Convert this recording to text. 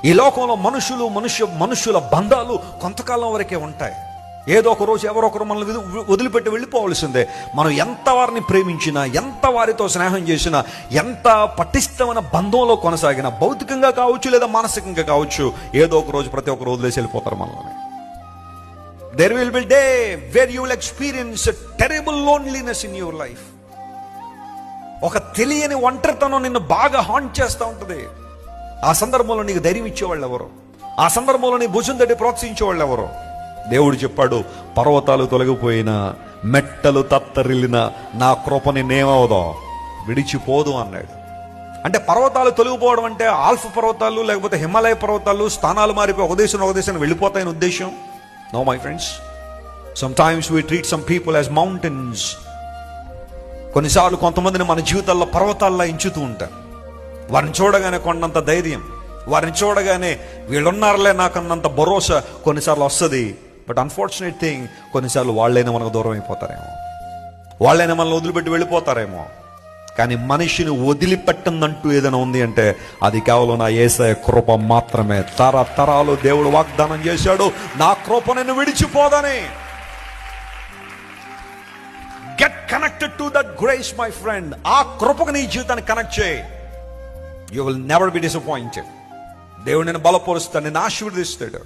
ఈ లోకంలో మనుషుల బంధాలు కొంతకాలం వరకే ఉంటాయి. ఏదో ఒక రోజు ఎవరో ఒకరు మనల్ని వదిలిపెట్టి వెళ్ళిపోవలసిందే. మనం ఎంత వారిని ప్రేమించినా, ఎంత వారితో స్నేహం చేసినా, ఎంత పటిష్టమైన బంధంలో కొనసాగినా, భౌతికంగా కావచ్చు లేదా మానసికంగా కావచ్చు, ఏదో ఒక రోజు ప్రతి ఒక్కరు వదిలేసి వెళ్ళిపోతారు మనల్ని. There will be a day where you will experience a terrible loneliness in your life. ఒక తెలియని ఒంటరితనం నిన్ను బాగా హాంట్ చేస్తూ ఉంటుంది. ఆ సందర్భంలో నీకు ధైర్యం ఇచ్చేవాళ్ళు ఎవరు? ఆ సందర్భంలో నీ భుజం తట్టి ప్రోత్సహించేవాళ్ళు ఎవరు? దేవుడు చెప్పాడు, పర్వతాలు తొలగిపోయినా, మెట్టలు తత్తరిల్లిన నా కృప నిన్నేమవుదో విడిచిపోదు అన్నాడు. అంటే పర్వతాలు తొలగిపోవడం అంటే ఆల్ఫ్ పర్వతాలు లేకపోతే హిమాలయ పర్వతాలు స్థానాలు మారిపోయి ఒక దేశం వెళ్ళిపోతాయని ఉద్దేశం? No my friends, sometimes we treat some people as mountains. కొన్నిసార్లు కొంతమందిని మన జీవితాల్లో పర్వతాల్లో ఎంచుతూ ఉంటారు. వారిని చూడగానే కొన్నంత ధైర్యం, వారిని చూడగానే వీళ్ళున్నారులే నాకన్నంత భరోసా కొన్నిసార్లు వస్తుంది. బట్ అన్ఫార్చునేట్ థింగ్, కొన్నిసార్లు వాళ్ళైనా మనకు దూరం అయిపోతారేమో, వాళ్ళైనా మనల్ని వదిలిపెట్టి వెళ్ళిపోతారేమో. కానీ మనిషిని వదిలిపెట్టిందంటూ ఏదైనా ఉంది అంటే అది కేవలం నా యేసయ్య కృప మాత్రమే. తరతరాలు దేవుడు వాగ్దానం చేశాడు, నా కృప నిన్ను విడిచిపోదని. Get connected to that grace my friend. ఆ కృపకు నీ జీవితాన్ని కనెక్ట్ చేయి. You will never be disappointed. దేవుడు నిన్ను బలపరుస్తాడు, నిన్ను ఆశీర్వదిస్తాడు.